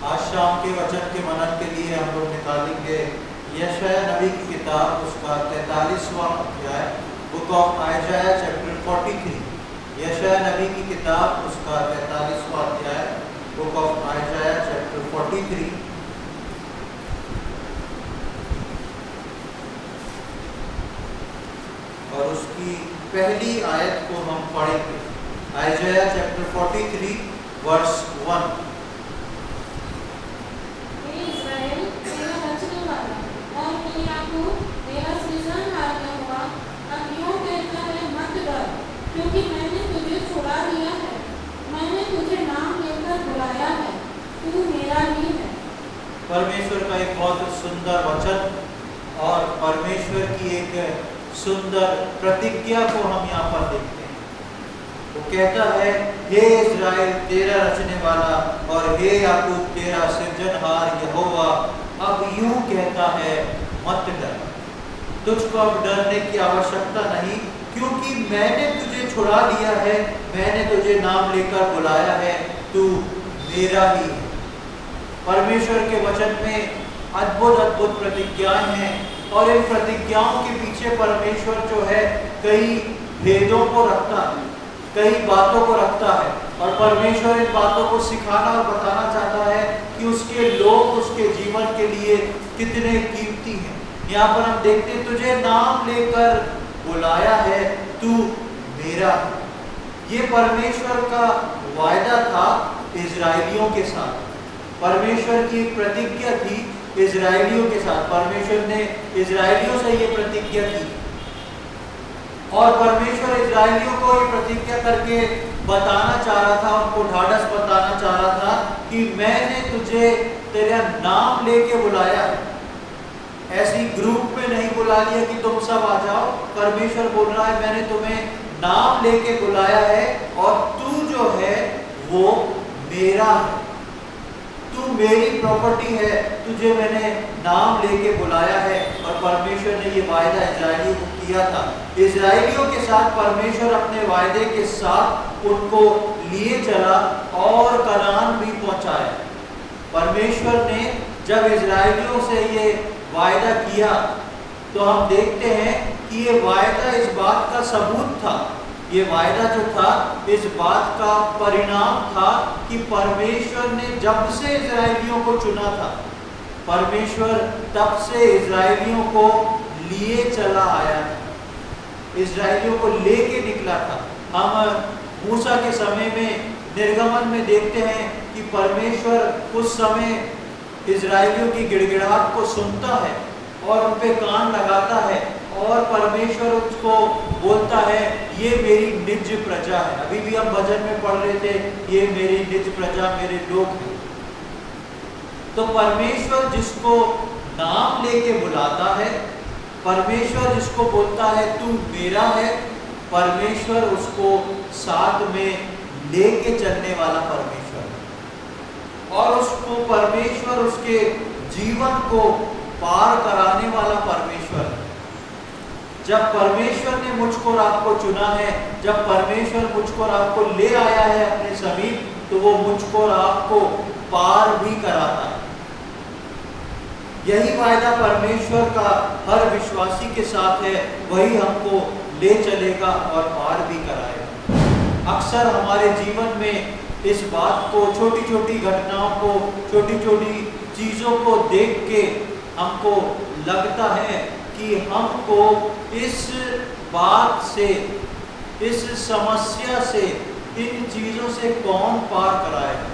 आज शाम के वचन के मनन के लिए हम लोग निकालेंगे यशायाह नबी की किताब, उसका 43वां अध्याय, बुक ऑफ आइजाया चैप्टर 43। यशायाह नबी की किताब, उसका 43वां अध्याय, बुक ऑफ आइजाया चैप्टर 43। और उसकी पहली आयत को हम पढ़ेंगे। आइजाया चैप्टर 43 वर्स 1। हे इस्राएल, तेरा बचने वाला और हे याकूब, तेरा सृजनहार यहोवा अब यूं कहता है, मत डर, क्योंकि मैंने तुझे छुड़ा लिया है। मैंने तुझे नाम लेकर बुलाया है, तू मेरा ही है। परमेश्वर का एक बहुत सुंदर वचन और परमेश्वर की एक सुंदर प्रतिज्ञा को हम यहाँ पर देखते हैं। वो कहता है, हे इस्राएल, तेरा रचने वाला और हे याकूब, तेरा सृजनहार यहोवा अब यूं कहता है, मत डर। तुझको अब डरने की आवश्यकता नहीं, क्योंकि मैंने तुझे छुड़ा लिया है, मैंने तुझे नाम लेकर बुलाया है, तू मेरा ही है। परमेश्वर के वचन में अद्भुत अद्भुत प्रतिज्ञाएं हैं और इन प्रतिज्ञाओं के पीछे परमेश्वर जो है कई भेदों को रखता है, कई बातों को रखता है, और परमेश्वर इन बातों को सिखाना और बताना चाहता है कि उसके लोग उसके जीवन के लिए कितने कीमती हैं। यहाँ पर हम देखते हैं, तुझे नाम लेकर बुलाया है, तू मेरा है। ये परमेश्वर का वायदा था इजरायलियों के साथ। परमेश्वर की एक प्रतिज्ञा थी इजरायलियों के साथ। परमेश्वर ने इजरायलियों से ये प्रतिज्ञा की और परमेश्वर इजरायलियों को ये प्रतिज्ञा करके बताना चाह रहा था, उनको ढाढ़स बताना चाह रहा था कि मैंने तुझे तेरा नाम लेके बुलाया है। ऐसी ग्रुप में नहीं बुला लिया कि तुम सब आ जाओ। परमेश्वर बोल रहा है, मैंने तुम्हें नाम लेके बुलाया है और तू जो है वो मेरा है, तू मेरी प्रॉपर्टी है, तुझे मैंने नाम लेके बुलाया है। और परमेश्वर ने ये वायदा इजरायलियों को किया था। इजरायलियों के साथ परमेश्वर अपने वायदे के साथ उनको लिए चला और कनान भी पहुंचाया। परमेश्वर ने जब इजरायलियों से ये वायदा किया तो हम देखते हैं कि ये वायदा इस बात का सबूत था, ये वायदा जो था इस बात का परिणाम था कि परमेश्वर ने जब से इजरायलियों को चुना था, परमेश्वर तब से इजरायलियों को लिए चला आया था, इजरायलियों को लेके निकला था। हम मूसा के समय में निर्गमन में देखते हैं कि परमेश्वर उस समय इजरायलियों की गिड़गिड़ाहट को सुनता है और उन पे कान लगाता है और परमेश्वर उसको बोलता है, ये मेरी निज प्रजा है। अभी भी हम भजन में पढ़ रहे थे, ये मेरी निज प्रजा, मेरे लोग हैं। तो परमेश्वर जिसको नाम लेके बुलाता है, परमेश्वर जिसको बोलता है तू मेरा है, परमेश्वर उसको साथ में लेके चलने वाला परमेश्वर है और उसको परमेश्वर उसके जीवन को पार कराने वाला परमेश्वर है। जब परमेश्वर ने मुझको और आपको चुना है, जब परमेश्वर मुझको और आपको ले आया है अपने समीप, तो वो मुझको और आपको पार भी कराता है। यही वायदा परमेश्वर का हर विश्वासी के साथ है, वही हमको ले चलेगा और पार भी कराएगा। अक्सर हमारे जीवन में इस बात को, छोटी छोटी घटनाओं को, छोटी छोटी चीज़ों को देख के हमको लगता है कि हमको इस बात से, इस समस्या से, इन चीज़ों से कौन पार कराएगा।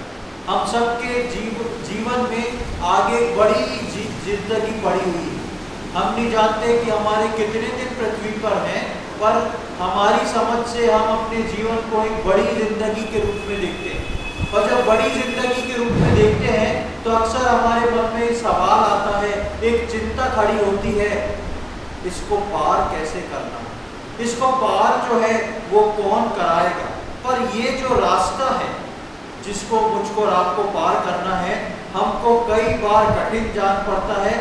हम सबके जीवन में आगे बड़ी जिंदगी पड़ी हुई है। हम नहीं जानते कि हमारे कितने दिन पृथ्वी पर हैं, पर हमारी समझ से हम अपने जीवन को एक बड़ी जिंदगी के रूप में देखते हैं। और जब बड़ी जिंदगी के रूप में देखते हैं तो अक्सर हमारे मन में सवाल आता है, एक चिंता खड़ी होती है, इसको पार कैसे करना, इसको पार जो है वो कौन कराएगा। पर ये जो रास्ता है जिसको मुझको और आपको पार करना है, हमको कई बार कठिन जान पड़ता है।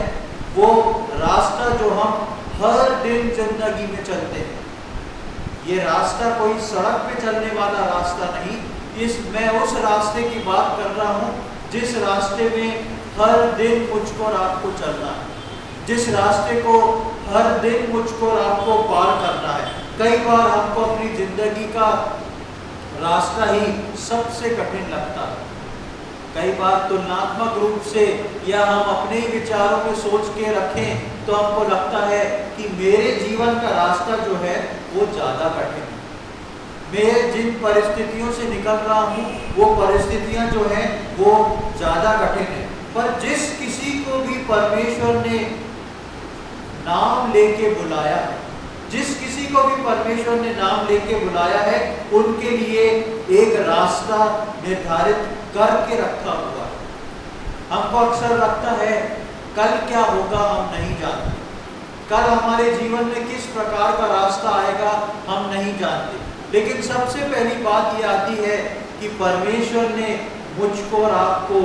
वो रास्ता जो हम हर दिन जिंदगी में चलते हैं, ये रास्ता कोई सड़क पे चलने वाला रास्ता नहीं। मैं उस रास्ते की बात कर रहा हूँ जिस रास्ते में हर दिन मुझको और आपको चलना है, जिस रास्ते को हर दिन मुझको और आपको पार करना है। कई बार हमको अपनी जिंदगी का रास्ता ही सबसे कठिन लगता है। कई बार तुलनात्मक रूप से या हम अपने ही विचारों में सोच के रखें तो हमको लगता है कि मेरे जीवन का रास्ता जो है वो ज़्यादा कठिन है। मैं जिन परिस्थितियों से निकल रहा हूँ वो परिस्थितियाँ जो हैं वो ज़्यादा कठिन है। पर जिस किसी को भी परमेश्वर ने नाम लेके बुलाया है, जिस किसी को भी परमेश्वर ने नाम लेके बुलाया है, उनके लिए एक रास्ता निर्धारित करके रखा हुआ है। हमको अक्सर लगता है कल क्या होगा हम नहीं जानते, कल हमारे जीवन में किस प्रकार का रास्ता आएगा हम नहीं जानते। लेकिन सबसे पहली बात ये आती है कि परमेश्वर ने मुझको और आपको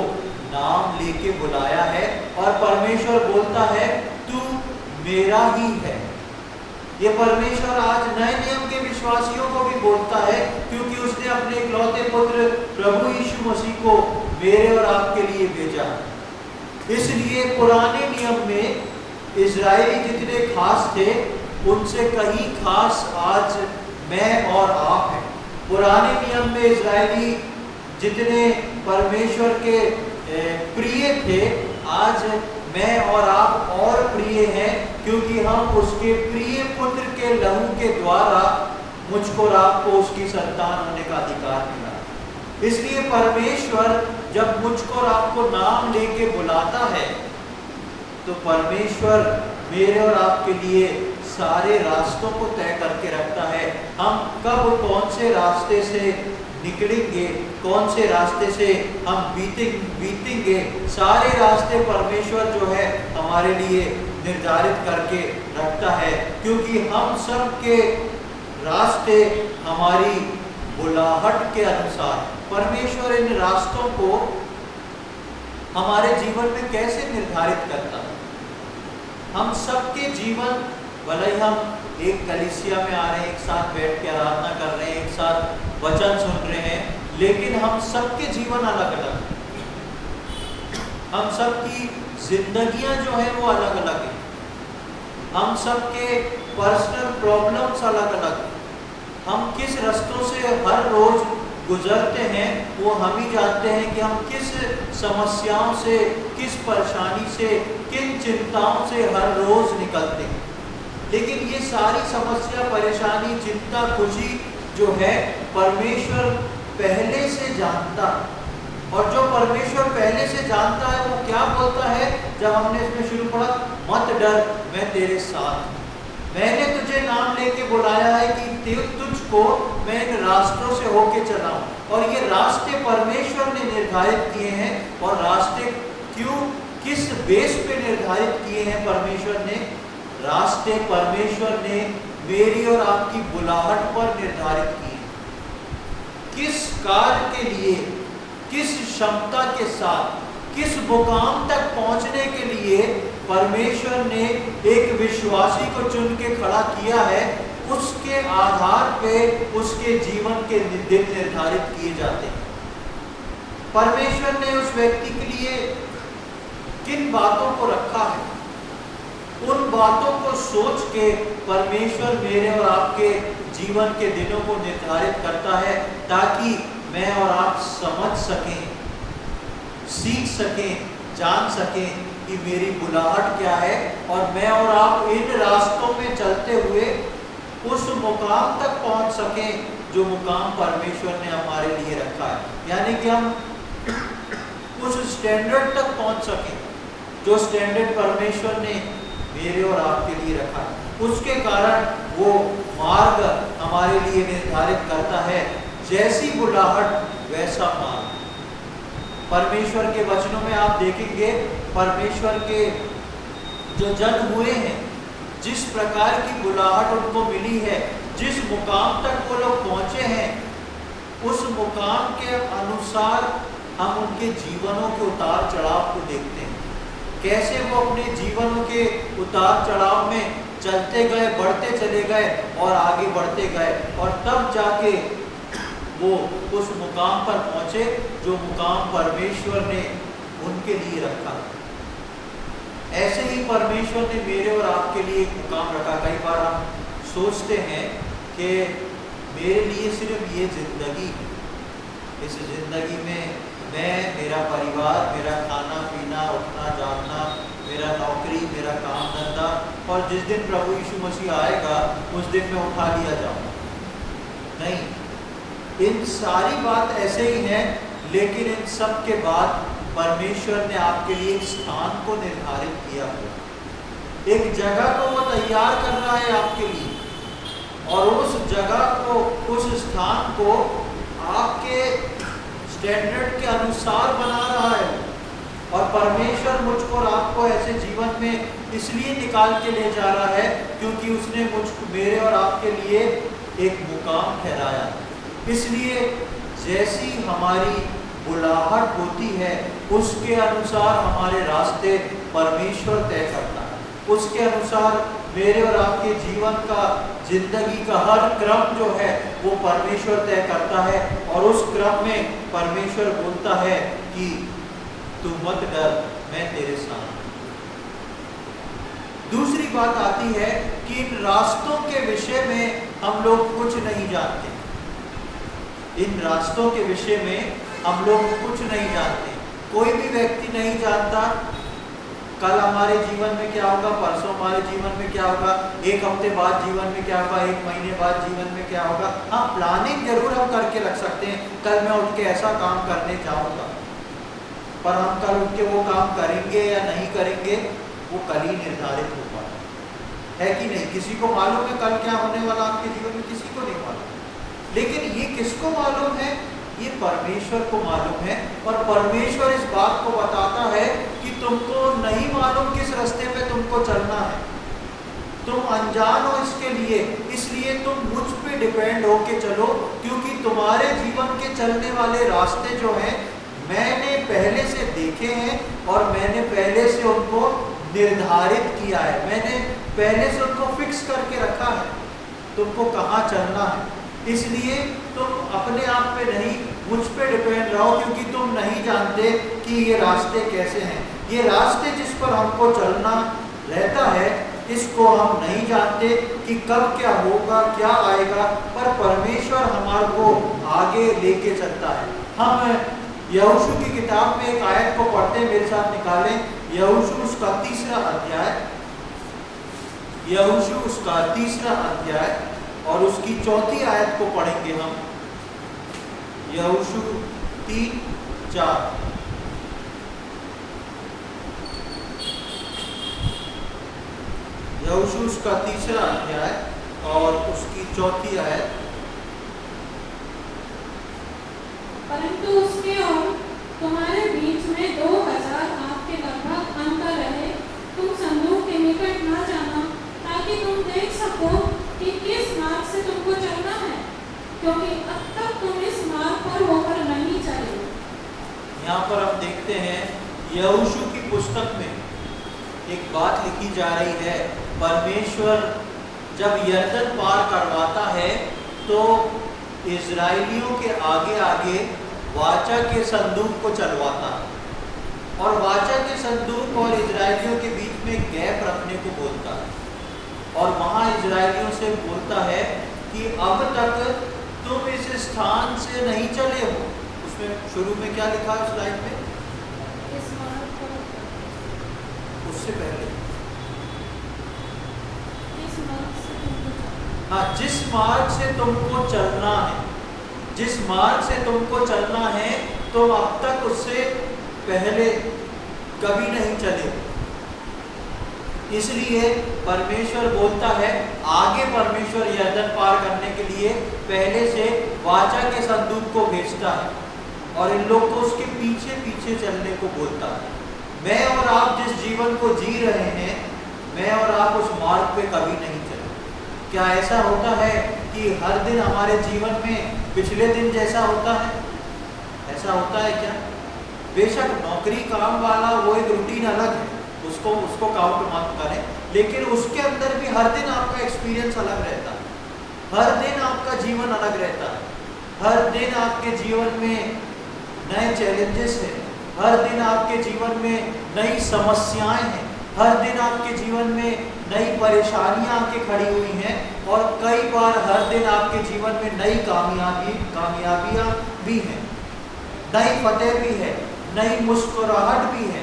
नाम लेके बुलाया है और परमेश्वर बोलता है तू मेरा ही है। ये परमेश्वर आज नए नियम के विश्वासियों को भी बोलता है, क्योंकि उसने अपने इकलौते पुत्र प्रभु यीशु मसीह को मेरे और आपके लिए भेजा। इसलिए पुराने नियम में इजरायली जितने खास थे उनसे कहीं खास आज मैं और आप हैं। पुराने नियम में इजरायली जितने परमेश्वर के प्रिय थे, आज मैं और आप और प्रिय हैं, क्योंकि हम उसके प्रिय पुत्र के लहू के द्वारा मुझको और आपको उसकी संतान होने का अधिकार मिला। इसलिए परमेश्वर जब मुझको और आपको नाम लेके बुलाता है तो परमेश्वर मेरे और आपके लिए सारे रास्तों को तय करके रखता है। हम कब कौन से रास्ते से निकलेंगे, कौन से रास्ते से हम बीतेंगे, सारे रास्ते परमेश्वर जो है हमारे लिए निर्धारित करके रखता है, क्योंकि हम सब के रास्ते हमारी बुलाहट के अनुसार। परमेश्वर इन रास्तों को हमारे जीवन में कैसे निर्धारित करता है। हम सबके जीवन, भले ही हम एक कलीसिया में आ रहे हैं, एक साथ बैठ के आराधना कर रहे हैं, एक साथ वचन सुन रहे हैं, लेकिन हम सबके जीवन अलग अलग हैं। हम सबकी जिंदगियां जो है वो अलग अलग हैं। हम सबके पर्सनल प्रॉब्लम्स अलग अलग हैं। हम किस रास्तों से हर रोज गुजरते हैं वो हम ही जानते हैं कि हम किस समस्याओं से, किस परेशानी से, किन चिंताओं से हर रोज निकलते हैं। लेकिन ये सारी समस्या, परेशानी, चिंता, खुशी जो है परमेश्वर पहले से जानता है। और जो परमेश्वर पहले से जानता है वो क्या बोलता है, जब हमने इसमें शुरू पढ़ा, मत डर मैं तेरे साथ हूं, मैंने तुझे नाम लेके बुलाया है कि तुझको मैं इन रास्तों से होके चला हूं। और ये रास्ते परमेश्वर ने निर्धारित किए हैं। और रास्ते क्यों, किस बेस पे निर्धारित किए हैं परमेश्वर ने? रास्ते परमेश्वर ने मेरी और आपकी बुलाहट पर निर्धारित किए। किस कार्य के लिए, किस क्षमता के साथ, किस मुकाम तक पहुंचने के लिए परमेश्वर ने एक विश्वासी को चुन के खड़ा किया है, उसके आधार पे उसके जीवन के दिन निर्धारित किए जाते हैं। परमेश्वर ने उस व्यक्ति के लिए किन बातों को रखा है, उन बातों को सोच के परमेश्वर मेरे और आपके जीवन के दिनों को निर्धारित करता है, ताकि मैं और आप समझ सकें, सीख सकें, जान सकें कि मेरी बुलाहट क्या है, और मैं और आप इन रास्तों में चलते हुए उस मुकाम तक पहुंच सकें जो मुकाम परमेश्वर ने हमारे लिए रखा है। यानी कि हम उस स्टैंडर्ड तक पहुंच सकें जो स्टैंडर्ड परमेश्वर ने मेरे और आपके लिए रखा है। उसके कारण वो मार्ग हमारे लिए निर्धारित करता है। जैसी बुलाहट वैसा मार्ग। परमेश्वर के वचनों में आप देखेंगे परमेश्वर के जो जन हुए हैं, जिस प्रकार की बुलाहट उनको मिली है, जिस मुकाम तक वो लोग पहुंचे हैं, उस मुकाम के अनुसार हम उनके जीवनों के उतार चढ़ाव को देखते हैं। कैसे वो अपने जीवनों के उतार चढ़ाव में चलते गए, बढ़ते चले गए और आगे बढ़ते गए, और तब जाके वो उस मुकाम पर पहुंचे जो मुकाम परमेश्वर ने उनके लिए रखा। ऐसे ही परमेश्वर ने मेरे और आपके लिए एक मुकाम रखा। कई बार हम सोचते हैं कि मेरे लिए सिर्फ ये जिंदगी, इस जिंदगी में मैं, मेरा परिवार, मेरा खाना पीना, उठना जागना, मेरा नौकरी, मेरा काम धंधा, और जिस दिन प्रभु यीशु मसीह आएगा उस दिन मैं उठा लिया जाऊंगा। नहीं, इन सारी बात ऐसे ही हैं, लेकिन इन सब के बाद परमेश्वर ने आपके लिए एक स्थान को निर्धारित किया हुआ, एक जगह को वो तैयार कर रहा है आपके लिए, और उस जगह को, उस स्थान को आपके स्टैंडर्ड के अनुसार बना रहा है। और परमेश्वर मुझको और आपको ऐसे जीवन में इसलिए निकाल के ले जा रहा है क्योंकि उसने मुझको, मेरे और आपके लिए एक मुकाम ठहराया। इसलिए जैसी हमारी बुलाहट होती है उसके अनुसार हमारे रास्ते परमेश्वर तय करता है। उसके अनुसार मेरे और आपके जीवन का, जिंदगी का हर क्रम जो है वो परमेश्वर तय करता है। और उस क्रम में परमेश्वर बोलता है कि तू मत डर, मैं तेरे साथ। दूसरी बात आती है कि इन रास्तों के विषय में हम लोग कुछ नहीं जानते। इन रास्तों के विषय में हम लोग कुछ नहीं जानते। कोई भी व्यक्ति नहीं जानता कल हमारे जीवन में क्या होगा, परसों हमारे जीवन में क्या होगा, एक हफ्ते बाद जीवन में क्या होगा, एक महीने बाद जीवन में क्या होगा। हाँ, प्लानिंग जरूर हम करके रख सकते हैं, कल मैं उठ के ऐसा काम करने जाऊंगा, पर हम कल उठ के वो काम करेंगे या नहीं करेंगे वो कल ही निर्धारित हो पाता है कि नहीं। किसी को मालूम है कल क्या होने वाला आपके जीवन में? किसी को नहीं मालूम। लेकिन ये किसको मालूम है? ये परमेश्वर को मालूम है। और परमेश्वर इस बात को बताता है कि तुमको नहीं मालूम किस रास्ते पे तुमको चलना है, तुम अनजान हो इसके लिए, इसलिए तुम मुझ पे डिपेंड हो के चलो, क्योंकि तुम्हारे जीवन के चलने वाले रास्ते जो हैं मैंने पहले से देखे हैं और मैंने पहले से उनको निर्धारित किया है, मैंने पहले से उनको फिक्स करके रखा है तुमको कहाँ चलना है। इसलिए तुम अपने आप पे नहीं, मुझ पे डिपेंड रहो, क्योंकि तुम नहीं जानते कि ये रास्ते कैसे हैं। ये रास्ते जिस पर हमको चलना रहता है इसको हम नहीं जानते कि कब क्या होगा, क्या आएगा, पर परमेश्वर हमारे को आगे लेके चलता है। हम यहोशू की किताब में एक आयत को पढ़ते हैं, मेरे साथ निकालें। यहोशू उसका 3रा अध्याय, यहोशू उसका 3रा अध्याय और उसकी 4थी आयत को पढ़ेंगे हम। यहोशू 3:4। यहोशू उसका 3रा अध्याय और उसकी 4थी आयत। परंतु उसके और तुम्हारे बीच में 2000 आपके लगभग अंतर रहे, तुम संदूक के निकट न जाना, ताकि तुम देख सको कि किस मार्ग से तुमको चलना है, क्योंकि अब तक तुम इस मार्ग पर होकर नहीं चले। यहाँ पर हम देखते हैं यहोशू की पुस्तक में एक बात लिखी जा रही है। परमेश्वर जब यरदन पार करवाता है तो इजराइलियों के आगे आगे वाचा के संदूक को चलवाता है और वाचा के संदूक और इजराइलियों के बीच में गैप रखने को बोलता है और वहाँ इजराइलियों से बोलता है कि अब तक तुम इस स्थान से नहीं चले हो। उसमें शुरू में क्या लिखा है उस लाइन में? इस मार्ग पर, उससे पहले इस मार्ग से तुमको चलना। हाँ, जिस मार्ग से तुमको चलना है, जिस मार्ग से तुमको चलना है तुम अब तक उससे पहले कभी नहीं चले। इसलिए परमेश्वर बोलता है, आगे परमेश्वर यरदन पार करने के लिए पहले से वाचा के संदूक को भेजता है और इन लोग को उसके पीछे पीछे चलने को बोलता है। मैं और आप जिस जीवन को जी रहे हैं, मैं और आप उस मार्ग पे कभी नहीं चले। क्या ऐसा होता है कि हर दिन हमारे जीवन में पिछले दिन जैसा होता है? ऐसा होता है क्या? बेशक नौकरी काम वाला वो एक रूटीन अलग है, उसको काउंट मत करें, लेकिन उसके अंदर भी हर दिन आपका एक्सपीरियंस अलग रहता है, हर दिन आपका जीवन अलग रहता है। हर दिन आपके जीवन में नए चैलेंजेस हैं, हर दिन आपके जीवन में नई समस्याएं हैं, हर दिन आपके जीवन में नई परेशानियां आके खड़ी हुई हैं, और कई बार हर दिन आपके जीवन में नई कामयाबियां भी हैं, नई फतेह भी है, नई मुस्कुराहट भी है।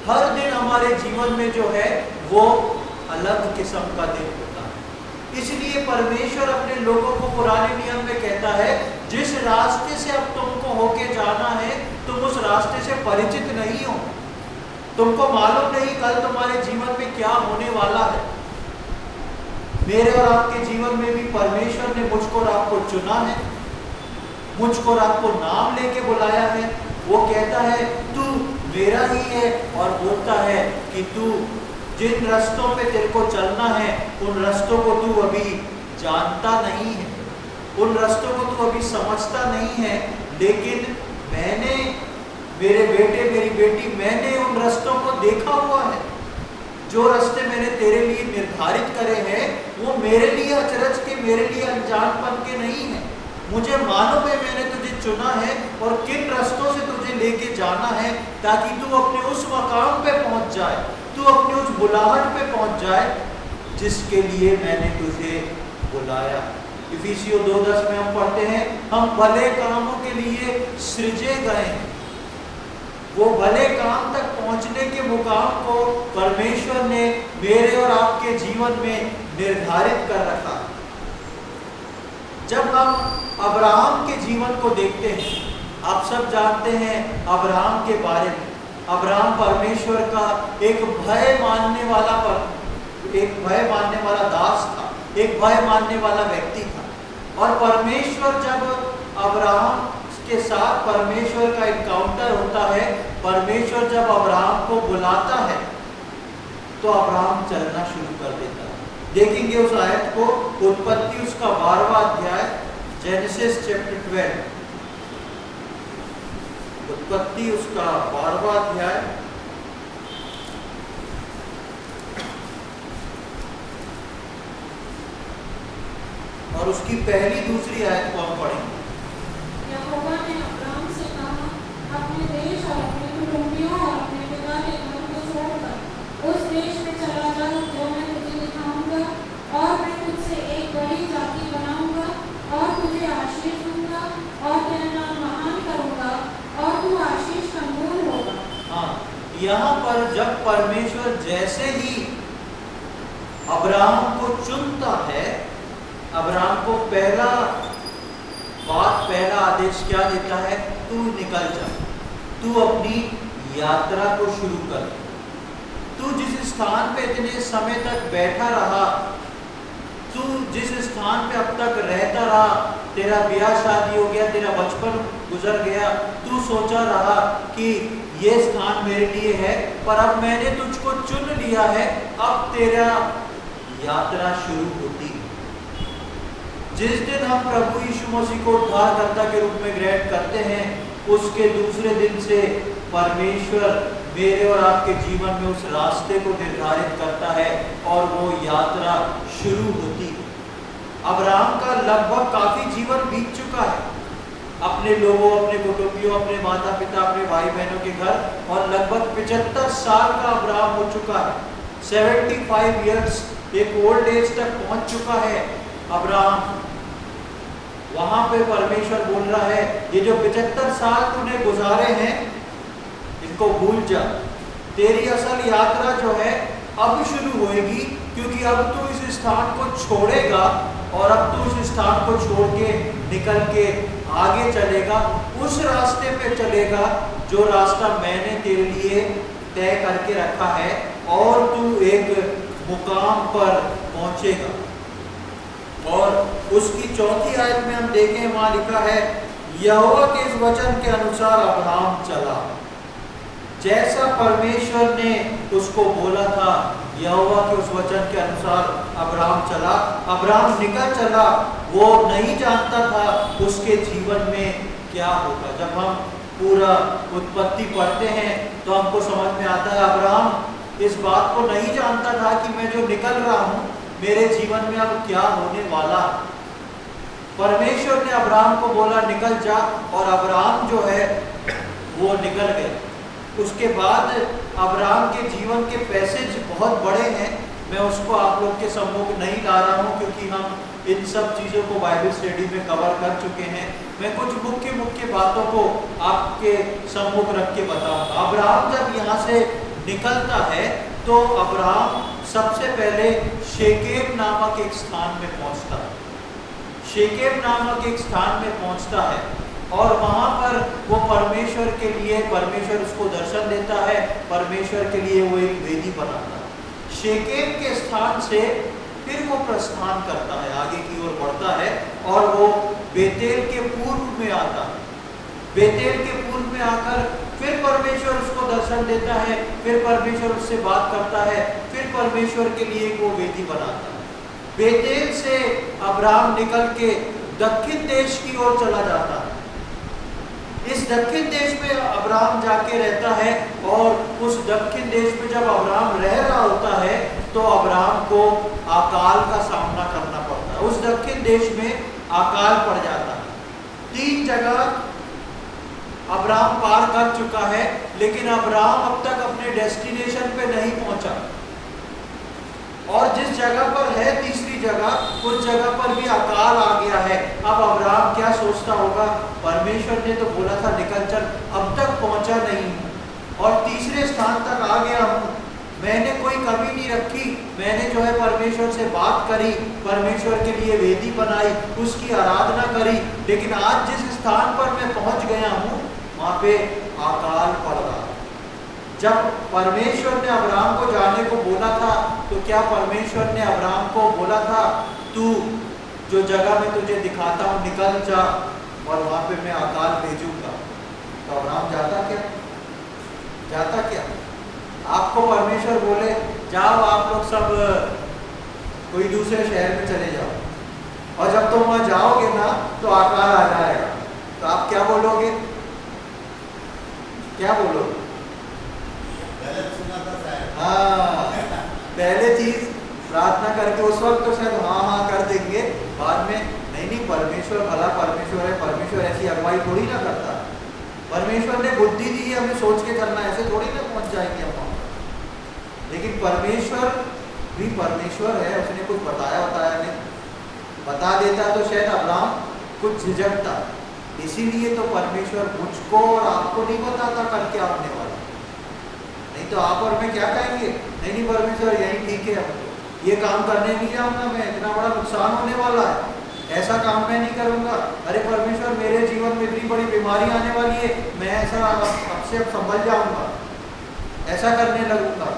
हर दिन हमारे जीवन में जो है वो अलग किस्म का दिन होता है। इसलिए परमेश्वर अपने लोगों को पुराने नियम में कहता है, जिस रास्ते से अब तुमको होके जाना है तुम उस रास्ते से परिचित नहीं हो, तुमको मालूम नहीं कल तुम्हारे जीवन में क्या होने वाला है। मेरे और आपके जीवन में भी परमेश्वर ने मुझको और आपको चुना है, मुझको और आपको नाम लेके बुलाया है। वो कहता है तू मेरा ही है, और बोलता है कि तू जिन रास्तों पे तेरे को चलना है उन रास्तों को तू अभी जानता नहीं है, उन रास्तों को तू अभी समझता नहीं है, लेकिन मैंने, मेरे बेटे मेरी बेटी, मैंने उन रास्तों को देखा हुआ है। जो रास्ते मैंने तेरे लिए निर्धारित करे हैं वो मेरे लिए अचरज के, मेरे लिए अनजानपन के नहीं है। मुझे मालूम है मैंने तुझे चुना है और किन रास्तों से तुझे लेके जाना है, ताकि तू अपने उस मकाम पे पहुंच जाए, तू अपने उस बुलाहट पे पहुंच जाए जिसके लिए मैंने तुझे बुलाया। इफिसियों 2:10 में हम पढ़ते हैं, हम भले कामों के लिए सृजे गए हैं। वो भले काम तक पहुंचने के मुकाम को परमेश्वर ने मेरे और आपके जीवन में निर्धारित कर रखा। जब हम अब्राहम के जीवन को देखते हैं, आप सब जानते हैं अब्राहम के बारे में। अब्राहम परमेश्वर का एक भय मानने वाला दास था, एक भय मानने वाला व्यक्ति था। और परमेश्वर जब अब्राहम के साथ परमेश्वर का एनकाउंटर होता है, परमेश्वर जब अब्राहम को बुलाता है तो अब्राहम चलना शुरू कर देता है। देखेंगे उस आयत को, उत्पत्ति उसका 12वां अध्याय, जेनेसिस चैप्टर 12, उत्पत्ति उसका 12वां अध्याय और उसकी पहली दूसरी आयत को हम पढ़ेंगे। यहोवा ने अब्राहम से कहा, अपने देश और अपने कुटुंबियों और अपने पिता के घर को छोड़कर उस देश में चला जा जो मैं तुझे दिखाऊंगा, और मैं तुझसे एक बड़ी जाति बनाऊंगा और तुझे आशीष दूंगा और तेरा नाम महान करूंगा और तू आशीष का मूल होगा। हाँ, यहाँ पर जब परमेश्वर जैसे ही अब्राहम को चुनता है, अब्राहम को पहला आदेश क्या देता है? तू निकल जा, तू अपनी यात्रा को शुरू कर। तू जिस स्थान पे इतने समय तक बैठा रहा, तू जिस स्थान पे अब तक रहता रहा, तेरा ब्याह शादी हो गया, तेरा बचपन गुजर गया, तू सोचा रहा कि ये स्थान मेरे लिए है, पर अब मैंने तुझको चुन लिया है, अब तेरा यात्रा शुरू होती है। जिस दिन हम प्रभु यीशु मसीह को उद्धारकर्ता के रूप में ग्रहण करते हैं, उसके दूसरे दिन से परमेश्वर मेरे और आपके जीवन में उस रास्ते को निर्धारित करता है और वो यात्रा शुरू होती है। अब्राहम का लगभग काफी जीवन बीत चुका है, अपने लोगों, अपने कुटुंबियों, अपने माता पिता, अपने भाई बहनों के घर, और लगभग 75 साल का अब्राहम हो चुका है। 75 इयर्स, एक ओल्ड एज तक पहुंच चुका है अब्राहम। वहां पे परमेश्वर बोल रहा है, ये जो 75 साल तूने गुजारे हैं इनको भूल जा, तेरी असल यात्रा जो है अब शुरू होएगी, क्योंकि अब तू इस स्थान को छोड़ेगा और अब तू इस स्थान को छोड़ के निकल के आगे चलेगा, उस रास्ते पे चलेगा जो रास्ता मैंने तेरे लिए तय करके रखा है, और तू एक मुकाम पर पहुंचेगा। और उसकी 4थी आयत में हम देखें, वहां लिखा है, यहोवा के इस वचन के अनुसार अब्राहम चला। जैसा परमेश्वर ने उसको बोला था, यहोवा के उस वचन के अनुसार अब्राहम चला। अब्राहम निकल चला, वो नहीं जानता था उसके जीवन में क्या होगा। जब हम पूरा उत्पत्ति पढ़ते हैं तो हमको समझ में आता है, अब्राहम इस बात को नहीं जानता था कि मैं जो निकल रहा हूँ मेरे जीवन में अब क्या होने वाला। परमेश्वर ने अब्राहम को बोला निकल जा, और अब्राहम जो है वो निकल गए। उसके बाद अब्राहम के जीवन के पैसेज बहुत बड़े हैं, मैं उसको आप लोग के सम्मुख नहीं ला रहा हूँ क्योंकि हम इन सब चीज़ों को बाइबल स्टडी में कवर कर चुके हैं। मैं कुछ मुख्य मुख्य बातों को आपके सम्मुख रख के बताऊंगा। अब्राहम जब यहाँ से निकलता है तो अब्राहम सबसे पहले शेकेम नामक एक स्थान में पहुँचता है। शेकेम नामक एक स्थान में पहुँचता है और वहाँ पर वो परमेश्वर के लिए, परमेश्वर उसको दर्शन देता है, परमेश्वर के लिए वो एक वेदी बनाता है। शेकेम के स्थान से फिर वो प्रस्थान करता है, आगे की ओर बढ़ता है और वो बेतेल के पूर्व में आता है। बेतेल के पूर्व में आकर फिर परमेश्वर उसको दर्शन देता है, फिर परमेश्वर उससे बात करता है, फिर परमेश्वर के लिए वो वेदी बनाता है। बेतेल से अब्राहम निकल के दक्षिण देश की ओर चला जाता है। इस दक्षिण देश में अब्राहम जाके रहता है और उस दक्षिण देश में जब अब्राहम रह रहा होता है तो अब्राहम को अकाल का सामना करना पड़ता है। उस दक्षिण देश में अकाल पड़ जाता है। 3 जगह अब्राहम पार कर चुका है, लेकिन अब्राहम अब तक अपने डेस्टिनेशन पे नहीं पहुंचा, और जिस जगह पर है तीसरी जगह, उस जगह पर भी अकाल आ गया है। अब अब्राहम क्या सोचता होगा, परमेश्वर ने तो बोला था निकल चल, अब तक पहुंचा नहीं हूं और तीसरे स्थान तक आ गया हूं, मैंने कोई कमी नहीं रखी, मैंने जो है परमेश्वर से बात करी, परमेश्वर के लिए वेदी बनाई, उसकी आराधना करी, लेकिन आज जिस स्थान पर मैं पहुंच गया हूं वहां पे अकाल पड़ रहा। जब परमेश्वर ने अब्राहम को जाने को बोला था तो क्या परमेश्वर ने अब्राहम को बोला था तू जो जगह में तुझे दिखाता हूँ निकल जा और वहां पे मैं अकाल भेजूंगा? तो अब्राहम जाता क्या? जाता क्या? आपको परमेश्वर बोले जाओ आप लोग सब कोई दूसरे शहर में चले जाओ, और जब तुम वहां जाओगे ना तो अकाल आ जाएगा, तो आप क्या बोलोगे? क्या बोलोगे? हाँ, पहले चीज प्रार्थना करके उस वक्त तो शायद हाँ कर देंगे, बाद में नहीं परमेश्वर भला परमेश्वर है, परमेश्वर ऐसी अगुवाई थोड़ी ना करता। परमेश्वर ने बुद्धि दी है हमें सोच के करना, ऐसे थोड़ी ना पहुंच जाएंगे हम वहां। लेकिन परमेश्वर भी परमेश्वर है, उसने कुछ बताया नहीं, बता देता तो शायद अब्राहम कुछ झिझकता। इसीलिए तो परमेश्वर मुझको और आपको नहीं बताता कल क्या होने वाला, नहीं तो आप और मैं क्या कहेंगे, नहीं परमेश्वर यही ठीक है, ये काम करने नहीं जाऊंगा मैं, इतना बड़ा नुकसान होने वाला है, ऐसा काम मैं नहीं करूंगा। अरे परमेश्वर मेरे जीवन में इतनी बड़ी बीमारी आने वाली है, मैं ऐसा अब से संभल जाऊंगा, ऐसा करने लगूंगा,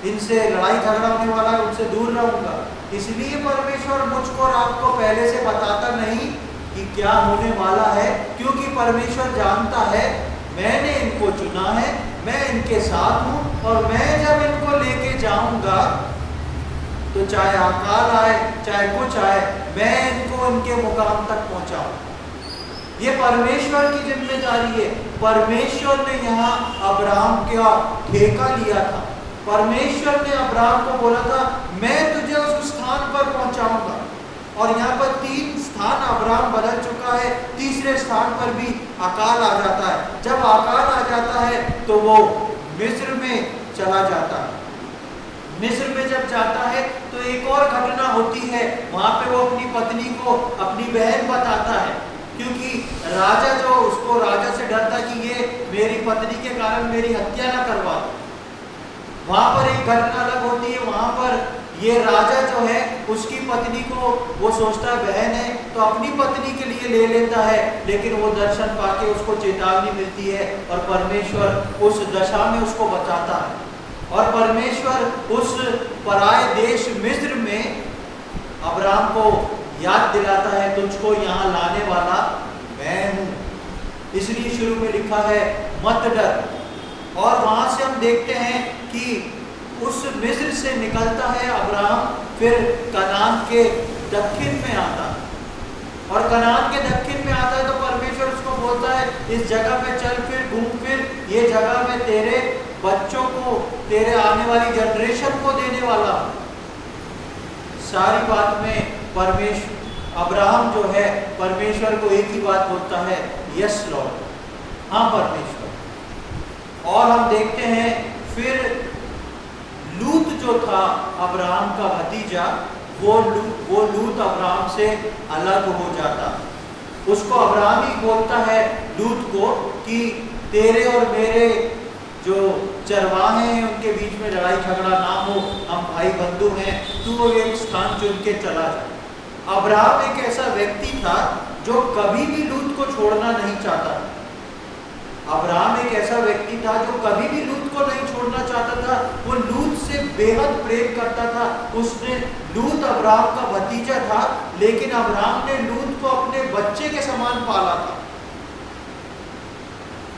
इनसे लड़ाई झगड़ा होने वाला है उनसे दूर रहूंगा। इसलिए परमेश्वर मुझको और आपको पहले से बताता नहीं कि क्या होने वाला है, क्योंकि परमेश्वर जानता है मैंने इनको चुना है, मैं इनके साथ हूं, और मैं जब इनको लेके जाऊंगा तो चाहे अकाल आए चाहे कुछ आए, मैं इनको इनके मुकाम तक पहुंचाऊं। ये परमेश्वर की जिम्मेदारी है। परमेश्वर ने यहाँ अब्राहम का ठेका लिया था। परमेश्वर ने अब्राहम को बोला था मैं तुझे उस स्थान पर पहुंचाऊंगा, और यहाँ पर 3 स्थान अब्राहम बदल चुका है, तीसरे स्थान पर भी अकाल आ जाता है। जब अकाल आ जाता है तो वो मिस्र में चला जाता है। मिस्र में जब जाता है तो एक और घटना होती है, वहां पे वो अपनी पत्नी को अपनी बहन बताता है, क्योंकि राजा जो उसको राजा से डरता कि ये मेरी पत्नी के कारण मेरी हत्या ना करवा दे। वहां पर एक घटना अलग होती है, वहां पर ये राजा जो है उसकी पत्नी को वो सोचता है बहन है तो अपनी पत्नी के लिए ले लेता है, लेकिन वो दर्शन पाके उसको चेतावनी मिलती है और परमेश्वर उस दशा में उसको बचाता है। और परमेश्वर उस पराये देश मिस्र में अब्राहम को याद दिलाता है तुझको यहाँ लाने वाला मैं हूँ, इसलिए शुरू में लिखा है मत डर। और वहां से हम देखते हैं कि उस मिस्र से निकलता है अब्राहम, फिर कनान के दक्षिण में आता है, और कनान के दक्षिण में आता है तो परमेश्वर उसको बोलता है इस जगह पे चल फिर घूम फिर, ये जगह मैं तेरे बच्चों को, तेरे आने वाली जनरेशन को देने वाला हूं। सारी बात में परमेश्वर अब्राहम जो है परमेश्वर को एक ही बात बोलता है, यस लॉर्ड, हाँ परमेश्वर। और हम देखते हैं फिर लूत जो था अब्राहम का भतीजा, वो लूत अब्राहम से अलग हो जाता। उसको अब्राहम ही बोलता है लूत को कि तेरे और मेरे जो चरवाहे हैं उनके बीच में लड़ाई झगड़ा ना हो, हम भाई बंधु हैं, तू एक स्थान चुन के चला जा। अब्राहम एक ऐसा व्यक्ति था जो कभी भी लूत को छोड़ना नहीं चाहता। अब्राहम एक ऐसा व्यक्ति था जो कभी भी लूत को नहीं छोड़ना चाहता था। वो लूत से बेहद प्रेम करता था। उसने लूत अब्राहम का भतीजा था, लेकिन अब्राहम ने लूत को अपने बच्चे के समान पाला था।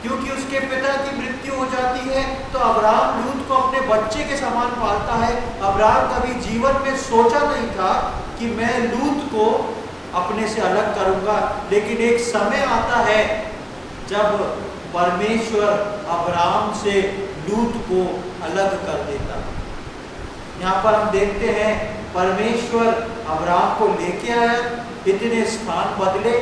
क्योंकि उसके पिता की मृत्यु हो जाती है तो अब्राहम लूत को अपने बच्चे के समान पालता है। अब्राहम कभी जीवन में सोचा नहीं था कि मैं लूत को अपने से अलग करूंगा, लेकिन एक समय आता है जब परमेश्वर अब्राहम से लूत को अलग कर देता। यहाँ पर हम देखते हैं परमेश्वर अब्राहम को लेके आया, इतने स्थान बदले,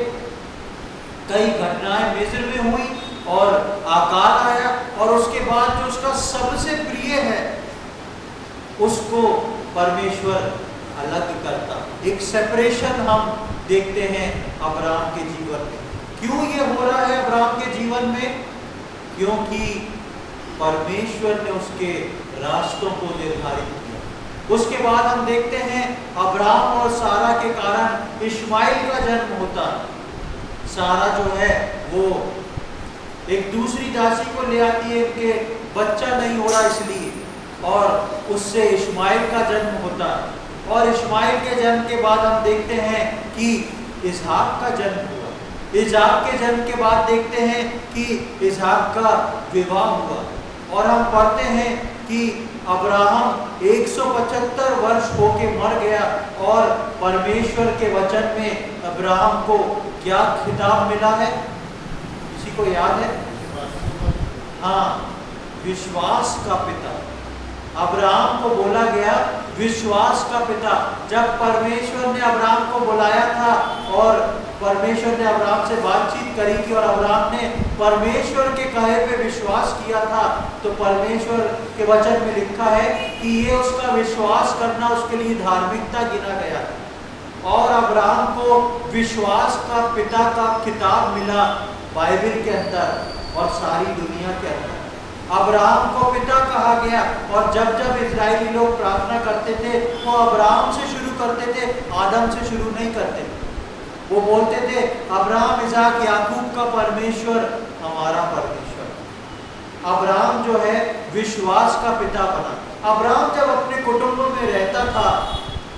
कई घटनाएं मिस्र में हुई और अकाल आया, और उसके बाद जो उसका सबसे प्रिय है उसको परमेश्वर अलग करता। एक सेपरेशन हम देखते हैं अब्राहम के जीवन में। क्यों ये हो रहा है अब्राहम के जीवन में? क्योंकि परमेश्वर ने उसके रास्तों को निर्धारित किया। उसके बाद हम देखते हैं अब्राहम और सारा के कारण इश्माइल का जन्म होता। सारा जो है वो एक दूसरी दासी को ले आती है, कि बच्चा नहीं हो रहा इसलिए, और उससे इश्माइल का जन्म होता। और इश्माइल के जन्म के बाद हम देखते हैं कि इसहाक का जन्म हुआ। इसहाक के जन्म के बाद देखते हैं कि इसहाक का विवाह हुआ। और हम पढ़ते हैं कि अब्राहम 175 वर्ष होके मर गया, और परमेश्वर के वचन में अब्राहम को क्या खिताब मिला है? किसी को याद है? हाँ, विश्वास का पिता। अब्राहम को बोला गया विश्वास का पिता। जब परमेश्वर ने अब्राहम को बुलाया था और परमेश्वर ने अब्राहम से बातचीत करी थी और अब्राहम ने परमेश्वर के कहे पे विश्वास किया था, तो परमेश्वर के वचन में लिखा है कि ये उसका विश्वास करना उसके लिए धार्मिकता गिना गया था। और अब्राहम को विश्वास का पिता का खिताब मिला बाइबल के अंदर और सारी दुनिया के अंदर। अब्राहम को पिता कहा गया, और जब जब इजरायली लोग प्रार्थना करते थे वो अब्राहम से शुरू करते थे, आदम से शुरू नहीं करते। वो बोलते थे अब्राहम, इसहाक, याकूब का परमेश्वर हमारा परमेश्वर। अब्राहम जो है विश्वास का पिता बना। अब्राहम जब अपने कुटुंब में रहता था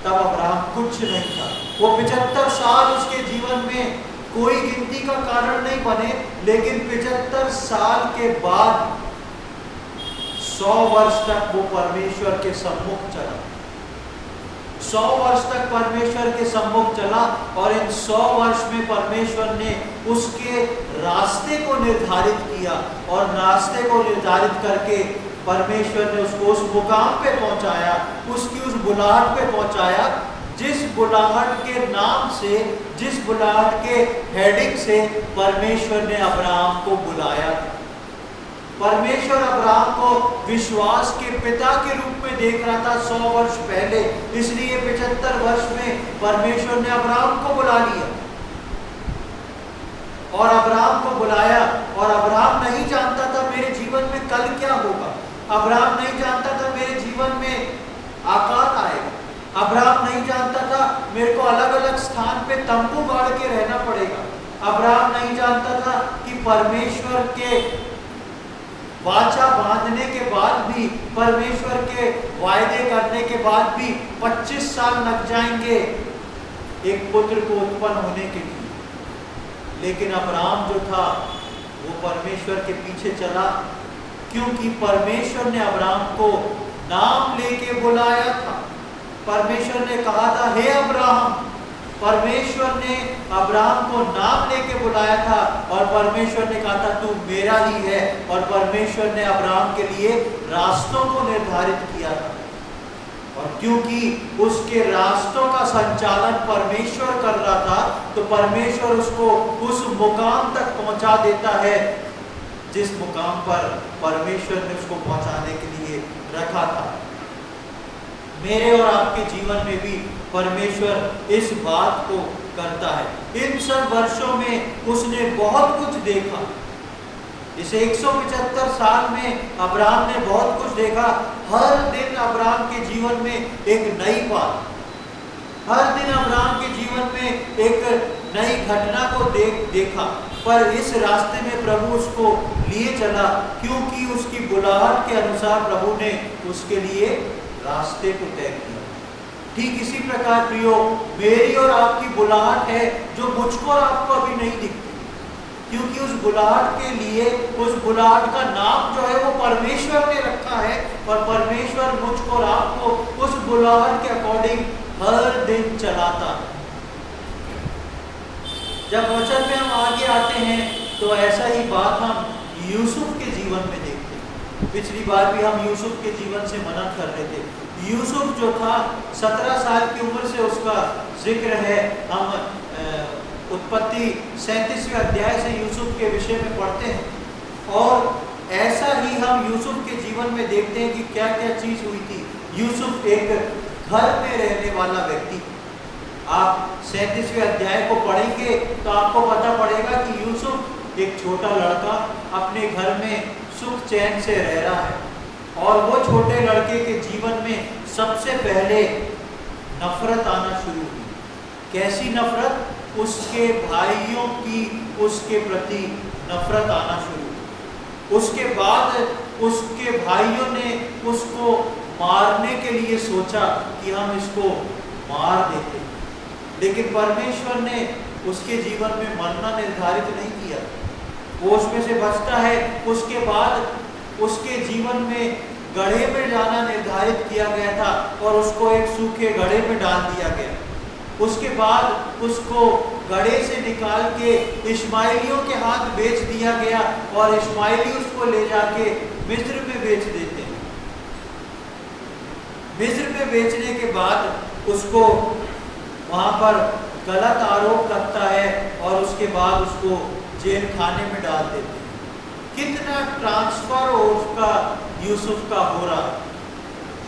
तब अब्राहम कुछ नहीं था। वो 75 साल उसके जीवन में कोई गिनती का कारण नहीं बने, लेकिन 75 साल के बाद 100 वर्ष तक वो परमेश्वर के सम्मुख चला। 100 वर्ष तक परमेश्वर के सम्मुख चला, और इन 100 वर्ष में परमेश्वर ने उसके रास्ते को निर्धारित किया, और रास्ते को निर्धारित करके परमेश्वर ने उसको उस मुकाम पे पहुंचाया, उसकी उस बुलाहट पे पहुंचाया, जिस बुलाहट के नाम से, जिस बुलाहट के हेडिंग से परमेश्वर ने अब्राहम को बुलाया। परमेश्वर अब्राहम को विश्वास के पिता के रूप में देख रहा था 100 वर्ष पहले, इसलिए 75 वर्ष में परमेश्वर ने अब्राहम को बुला लिया और अब्राहम को बुलाया। और अब्राहम नहीं जानता था मेरे जीवन में कल क्या होगा। अब्राहम नहीं जानता था मेरे जीवन में आकाल आएगा। अब्राहम नहीं जानता था मेरे को अलग अलग स्थान पे तंबू गाड़ के रहना पड़ेगा। अब्राहम नहीं जानता था कि परमेश्वर के वाचा बांधने के बाद भी, परमेश्वर के वायदे करने के बाद भी 25 साल लग जाएंगे एक पुत्र को उत्पन्न होने के लिए। लेकिन अब्राहम जो था वो परमेश्वर के पीछे चला, क्योंकि परमेश्वर ने अब्राहम को नाम लेके बुलाया था। परमेश्वर ने कहा था हे अब्राहम। परमेश्वर ने अब्राहम को नाम लेके बुलाया था, और परमेश्वर ने कहा था तू मेरा ही है। और परमेश्वर ने अब्राहम के लिए रास्तों को निर्धारित किया था। और क्योंकि उसके रास्तों का संचालन परमेश्वर कर रहा था, तो परमेश्वर उसको उस मुकाम तक पहुंचा देता है जिस मुकाम पर परमेश्वर ने उसको पहुंचाने के लिए रखा था। मेरे और आपके जीवन में भी परमेश्वर इस बात को करता है। इन सब वर्षों में उसने बहुत कुछ देखा। इस 175 साल में अब्राहम ने बहुत कुछ देखा। हर दिन अब्राहम के जीवन में एक नई बात, हर दिन अब्राहम के जीवन में एक नई घटना को देखा। पर इस रास्ते में प्रभु उसको लिए चला, क्योंकि उसकी बुलाहट के अनुसार प्रभु ने उसके लिए रास्ते को तय किया। ठीक इसी प्रकार प्रियो, मेरी और आपकी बुलाहट है जो मुझको और आपको अभी नहीं दिखती, क्योंकि उस बुलाहट के लिए, उस बुलाहट का नाम जो है वो परमेश्वर ने रखा है, और परमेश्वर मुझको और आपको उस बुलाहट के अकॉर्डिंग हर दिन चलाता है। जब वचन में हम आगे आते हैं तो ऐसा ही बात हम यूसुफ के जीवन में देखते हैं। पिछली बार भी हम यूसुफ के जीवन से मनन कर रहे थे। यूसुफ जो था 17 साल की उम्र से उसका जिक्र है। हम उत्पत्ति 37वें अध्याय से यूसुफ के विषय में पढ़ते हैं, और ऐसा ही हम यूसुफ के जीवन में देखते हैं कि क्या क्या चीज हुई थी। यूसुफ एक घर में रहने वाला व्यक्ति, आप 37वें अध्याय को पढ़ेंगे तो आपको पता पड़ेगा कि यूसुफ एक छोटा लड़का अपने घर में सुख चैन से रह रहा है, और वो छोटे लड़के के जीवन में सबसे पहले नफरत आना शुरू हुई। कैसी नफरत? उसके भाइयों की उसके प्रति नफरत आना शुरू हुई। उसके बाद उसके भाइयों ने उसको मारने के लिए सोचा कि हम इसको मार देते हैं, लेकिन परमेश्वर ने उसके जीवन में मरना निर्धारित नहीं किया, वो उसमें से बचता है। उसके बाद उसके जीवन में गड्ढे में जाना निर्धारित किया गया था, और उसको एक सूखे गड्ढे में डाल दिया गया। उसके बाद उसको गड्ढे से निकाल के इश्माइलियों के हाथ बेच दिया गया, और इश्माइली उसको ले जाके मिस्र में बेच देते हैं। मिस्र में बेचने के बाद उसको वहां पर गलत आरोप लगता है, और उसके बाद उसको जेल खाने में डाल देते हैं। कितना ट्रांसफर उसका यूसुफ का हो रहा है।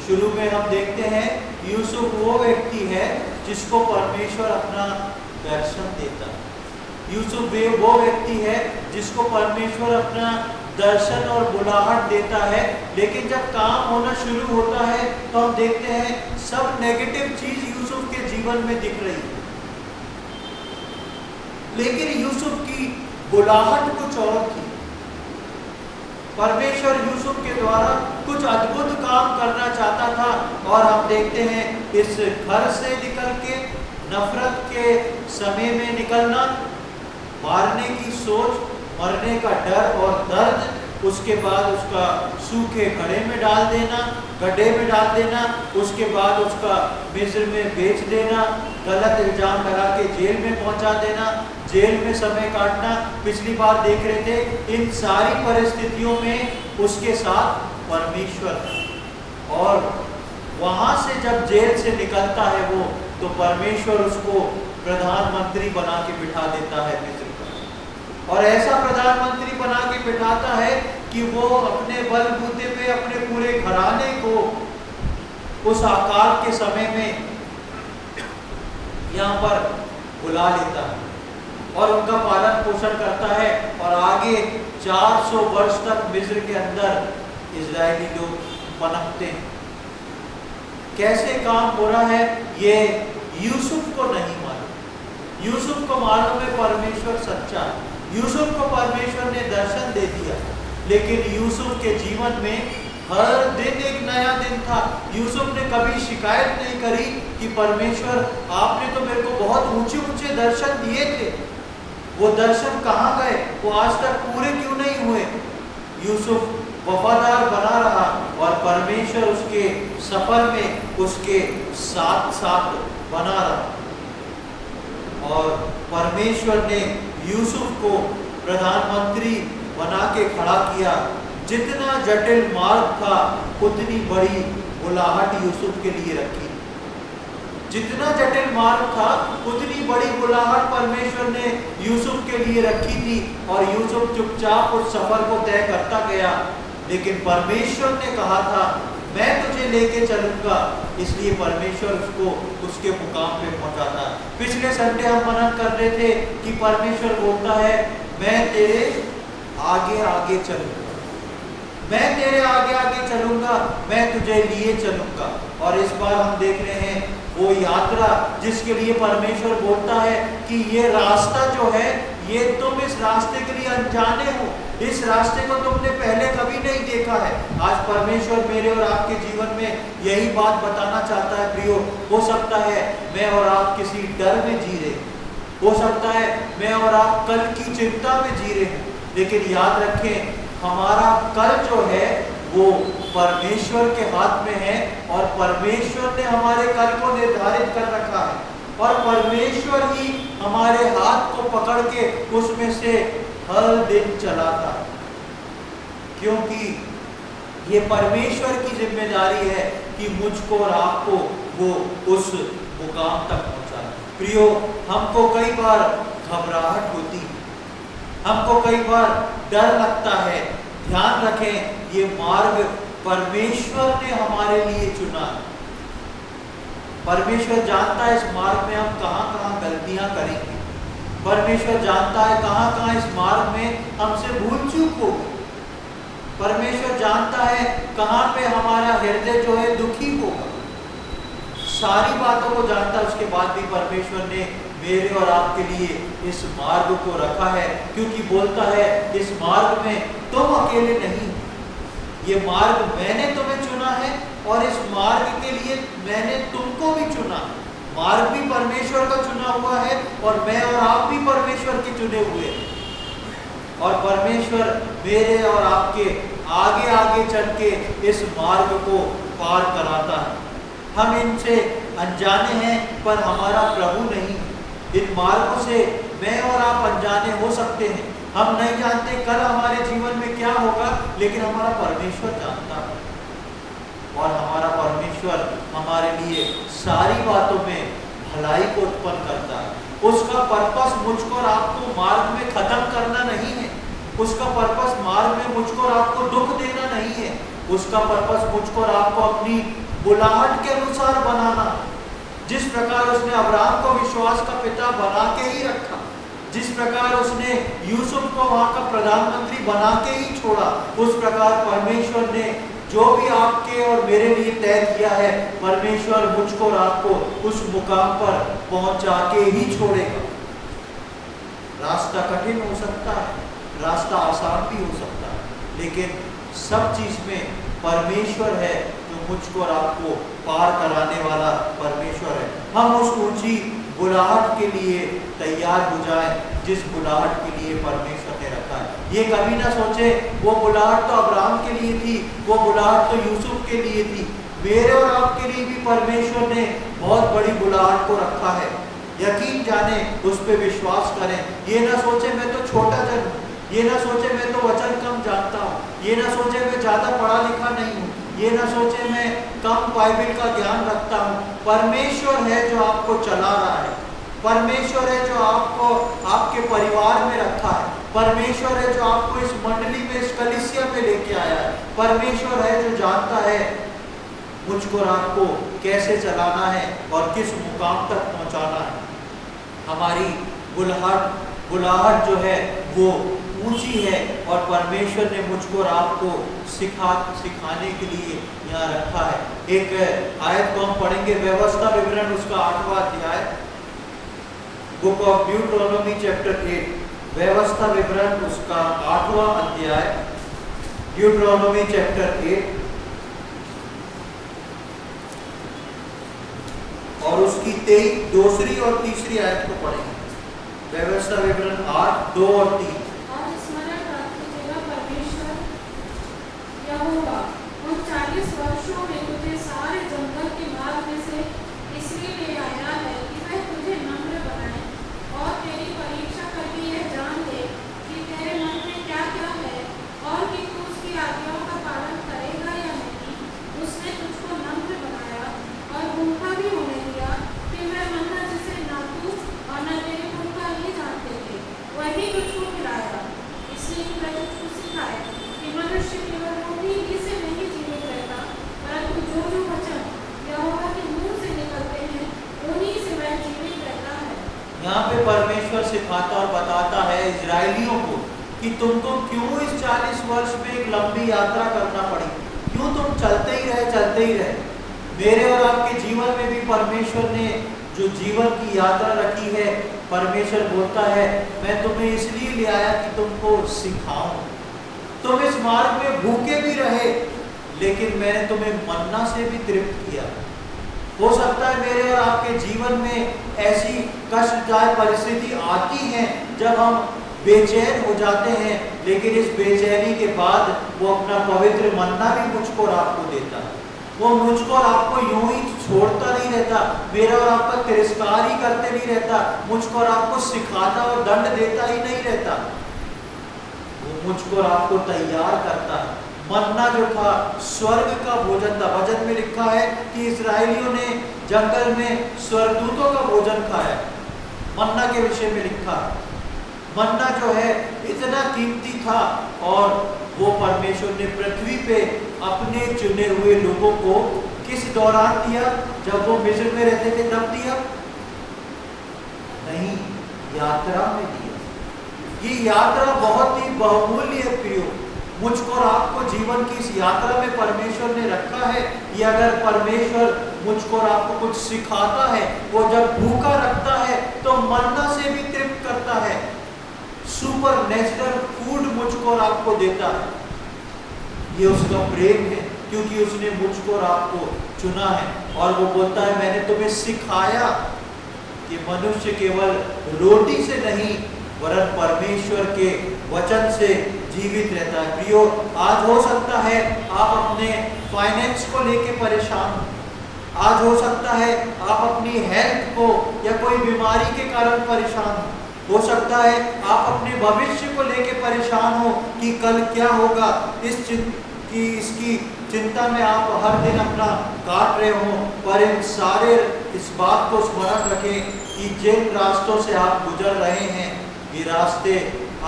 शुरू में हम देखते हैं यूसुफ वो व्यक्ति है जिसको परमेश्वर अपना दर्शन देता है। यूसुफ वो व्यक्ति है जिसको परमेश्वर अपना दर्शन और बुलाहट देता है, लेकिन जब काम होना शुरू होता है तो हम देखते हैं सब नेगेटिव चीज यूसुफ के जीवन में दिख रही है। लेकिन यूसुफ की बुलाहट कुछ और थी। परमेश्वर यूसुफ के द्वारा कुछ अद्भुत काम करना चाहता था, और हम देखते हैं इस घर से निकल के नफरत के समय में निकलना, मारने की सोच, मरने का डर और दर्द, उसके बाद उसका सूखे गड्ढे में डाल देना, उसके बाद उसका मिस्र में बेच देना, गलत इल्जाम लगा के जेल में पहुंचा देना, जेल में समय काटना। पिछली बार देख रहे थे इन सारी परिस्थितियों में उसके साथ परमेश्वर था, और वहां से जब जेल से निकलता है वो, तो परमेश्वर उसको प्रधानमंत्री बना के बिठा देता है मिस्र का, और ऐसा प्रधानमंत्री बना के बिठाता है कि वो अपने बलबूते पे अपने पूरे घराने को उस आकार के समय में यहाँ पर बुला लेता है, और उनका पालन पोषण करता है, और आगे 400 वर्ष तक मिस्र के अंदर इजरायली लोग पनपते हैं। कैसे काम हो रहा है ये यूसुफ को नहीं मालूम। यूसुफ को मालूम है परमेश्वर सच्चा है, यूसुफ को परमेश्वर ने दर्शन दे दिया, लेकिन यूसुफ के जीवन में हर दिन एक नया दिन था। यूसुफ ने कभी शिकायत नहीं करी कि परमेश्वर आपने तो मेरे को बहुत ऊंचे ऊंचे दर्शन दिए थे, वो दर्शन कहाँ गए, वो आज तक पूरे क्यों नहीं हुए। यूसुफ वफादार बना रहा, और परमेश्वर उसके सफर में उसके साथ साथ बना रहा, और परमेश्वर ने यूसुफ को प्रधानमंत्री बना के खड़ा किया जितना जटिल मार्ग था उतनी बड़ी बुलाहट यूसुफ के लिए रखी। जितना जटिल मार्ग था उतनी बड़ी बुलाहट परमेश्वर ने यूसुफ के लिए रखी थी और यूसुफ चुपचाप उस सफर को तय करता गया। लेकिन परमेश्वर ने कहा था मैं तुझे लेके चलूंगा, इसलिए परमेश्वर उसको उसके मुकाम पे पहुंचाता। पिछले संडे हम मनन कर रहे थे कि परमेश्वर बोलता है मैं तेरे आगे आगे चलूंगा, मैं तेरे आगे आगे चलूंगा, मैं तुझे लिए चलूंगा। और इस बार हम देख रहे हैं वो यात्रा जिसके लिए परमेश्वर बोलता है कि ये रास्ता जो है ये तुम इस रास्ते के लिए अनजाने हो, इस रास्ते को तुमने पहले कभी नहीं देखा है। आज परमेश्वर मेरे और आपके जीवन में यही बात बताना चाहता है प्रियो। हो सकता है मैं और आप किसी डर में जी रहे, हो सकता है मैं और आप कल की चिंता में जी रहे हैं, लेकिन याद रखें हमारा कल जो है वो परमेश्वर के हाथ में है और परमेश्वर ने हमारे कल को निर्धारित कर रखा है और परमेश्वर ही हमारे हाथ को पकड़ के उसमें से हर दिन चलाता है, क्योंकि ये परमेश्वर की जिम्मेदारी है कि मुझको और आपको वो उस मुकाम तक पहुंचाए। प्रियो, हमको कई बार घबराहट होती है, हमको कई बार डर लगता है। ध्यान रखें ये मार्ग परमेश्वर ने हमारे लिए चुना है। परमेश्वर जानता है इस मार्ग में हम कहां-कहां गलतियां करेंगे, परमेश्वर जानता है कहां-कहां इस मार्ग में हमसे भूल चूक होगी, परमेश्वर जानता है कहां पे हमारा हृदय जो है दुखी होगा। सारी बातों को जानता है, उसके बाद भी परमेश्वर ने मेरे और आपके लिए इस मार्ग को रखा है, क्योंकि बोलता है इस मार्ग में तुम अकेले नहीं, ये मार्ग मैंने तुम्हें चुना है और इस मार्ग के लिए मैंने तुमको भी चुना। मार्ग भी परमेश्वर का चुना हुआ है और मैं और आप भी परमेश्वर के चुने हुए हैं और परमेश्वर मेरे और आपके आगे आगे चल के इस मार्ग को पार कराता है। हम इनसे अनजाने हैं पर हमारा प्रभु नहीं। इन मार्गों से मैं और आप अनजाने हो सकते हैं, हम नहीं जानते कल हमारे जीवन में क्या होगा, लेकिन हमारा परमेश्वर जानता है और हमारा परमेश्वर हमारे लिए सारी बातों में भलाई को उत्पन्न करता है। उसका पर्पस मुझको और आपको मार्ग में खत्म करना नहीं है, उसका पर्पस मार्ग में मुझको और आपको दुख देना नहीं है, उसका पर्पस मुझको और आपको अपनी बुलाहट के अनुसार बनाना। जिस प्रकार उसने अब्राहम को विश्वास का पिता बना के ही रखा, जिस प्रकार उसने यूसुफ को वहां का प्रधानमंत्री बना के ही छोड़ा, उस प्रकार परमेश्वर ने जो भी आपके और मेरे लिए तय किया है, परमेश्वर मुझको और आपको उस मुकाम पर पहुंचा के ही छोड़ेगा। रास्ता कठिन हो सकता है, रास्ता आसान भी हो सकता है, लेकिन सब चीज में परमेश्वर है जो मुझको और आपको पार कराने वाला परमेश्वर है। हम उस ऊंची बुलाहट के लिए तैयार हो जाए जिस बुलाहट के लिए परमेश्वर ने रखा है। ये कभी ना सोचे वो बुलाहट तो अब्राहम के लिए थी, वो बुलाहट तो यूसुफ के लिए थी, मेरे और आपके लिए भी परमेश्वर ने बहुत बड़ी बुलाहट को रखा है। यकीन जाने, उस पर विश्वास करें। ये ना सोचे मैं तो छोटा जन हूँ, ये ना सोचे मैं तो वचन कम जानता हूँ, ये ना सोचे मैं ज्यादा पढ़ा लिखा नहीं हूँ, ये ना सोचे मैं कम बाइबल का ज्ञान रखता हूँ। परमेश्वर है जो आपको चला रहा है, परमेश्वर है जो आपको आपके परिवार में रखा है, परमेश्वर है जो आपको इस मंडली में, इस कलीसिया में लेके आया है, परमेश्वर है जो जानता है मुझको और आपको कैसे चलाना है और किस मुकाम तक पहुंचाना है। हमारी बुलाहट जो है वो ऊंची है और परमेश्वर ने मुझको और आपको सिखाने के लिए यहाँ रखा है। एक आयत को हम पढ़ेंगे, व्यवस्था विवरण उसका 8वां अध्याय, बुक ऑफ ड्यूटरोनोमी चैप्टर 8, व्यवस्था विवरण उसका 8वां अध्याय, ड्यूटरोनोमी चैप्टर 8 और उसकी 23, दूसरी और तीसरी आयत को पढ़ेंगे। व्यवस्था विवरण 8, 2 और 3। यहोवा उन 40 वर्षों में तुझे सारे जंगल के मार्ग में से इसलिए ले आया है कि वह तुझे नम्र बनाए और तेरी परीक्षा करके यह जान ले कि तेरे मन में क्या क्या है और कि तू उसकी आज्ञा कि तुमको क्यों इस 40 वर्ष में एक लंबी यात्रा करना पड़ी, क्यों तुम चलते ही रहे। मेरे और आपके जीवन में भी परमेश्वर ने जो जीवन की यात्रा रखी है, परमेश्वर बोलता है मैं तुम्हें इसलिए ले आया कि तुमको सिखाऊं। तुम इस मार्ग में भूखे भी रहे, लेकिन मैंने तुम्हें मन्ना से भी तृप्त किया। हो सकता है मेरे और आपके जीवन में ऐसी कष्टदायक परिस्थिति आती है जब हम बेचैन हो जाते हैं, लेकिन इस बेचैनी के बाद वो अपना पवित्र मन्ना भी मुझको और आपको देता है। वो मुझको और आपको यूं ही छोड़ता नहीं रहता, मेरा और आपका तिरस्कार ही करते नहीं रहता, मुझको और आपको सिखाता और दंड देता ही नहीं रहता। वो मुझको और आपको तैयार करता है। मन्ना जो था स्वर्ग का भोजन था। वचन में लिखा है कि इस्राएलियों ने जंगल में स्वर्गदूतों का भोजन खाया। मन्ना के विषय में लिखा है। मन्ना जो है इतना कीमती था और वो परमेश्वर ने पृथ्वी पे अपने चुने हुए लोगों को किस दौरान दिया? जब वो मिस्र में रहते थे तब दिया? नहीं, यात्रा में दिया। ये यात्रा बहुत ही बहुमूल्य है प्रियो। मुझको और आपको जीवन की इस यात्रा में परमेश्वर ने रखा है। ये अगर परमेश्वर मुझको और आपको कुछ सिखाता है, वो जब भूखा रखता है तो मन्ना से भी तृप्त करता है। सुपर नेचुरल फूड मुझको और आपको देता है। ये उसका प्रेम है, क्योंकि उसने मुझको और आपको चुना है। और वो बोलता है मैंने तुम्हें सिखाया कि मनुष्य केवल रोटी से नहीं वरन परमेश्वर के वचन से जीवित रहता है। प्रियो, आज हो सकता है आप अपने फाइनेंस को लेके परेशान हो। आज हो सकता है आप अपनी हेल्थ को या कोई बीमारी के कारण परेशान हो सकता है आप अपने भविष्य को लेके परेशान हो कि कल क्या होगा। इसकी चिंता में आप हर दिन अपना काट रहे हो। पर इन सारे इस बात को स्मरण रखें कि जिन रास्तों से आप गुजर रहे हैं, ये रास्ते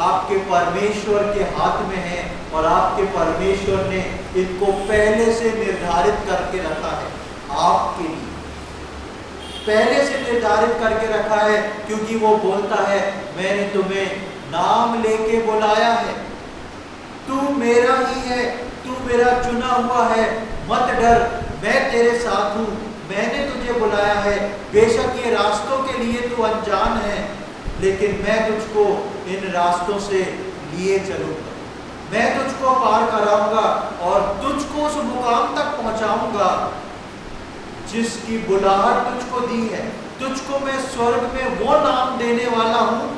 आपके परमेश्वर के हाथ में हैं और आपके परमेश्वर ने इनको पहले से निर्धारित करके रखा है। आपके लिए पहले से निर्धारित करके रखा है, क्योंकि वो बोलता है मैंने तुम्हें नाम लेके बुलाया है, तू मेरा ही है, तू मेरा चुना हुआ है, मत डर, मैं तेरे साथ हूँ, मैंने तुझे बुलाया है। बेशक ये रास्तों के लिए तू अनजान है, लेकिन मैं तुझको इन रास्तों से लिए चलूंगा, मैं तुझको पार कराऊंगा और तुझको उस मुकाम तक पहुंचाऊंगा जिसकी बुलाहट तुझको दी है। तुझको मैं स्वर्ग में वो नाम देने वाला हूं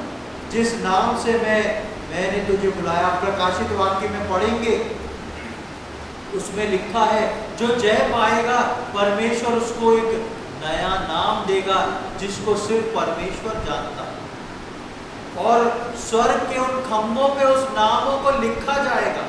जिस नाम से मैंने तुझे बुलाया। प्रकाशित वाक्य में पढ़ेंगे, उसमें लिखा है जो जय पाएगा परमेश्वर उसको एक नया नाम देगा जिसको सिर्फ परमेश्वर जानता है। और स्वर्ग के उन खंभों पे उस नामों को लिखा जाएगा।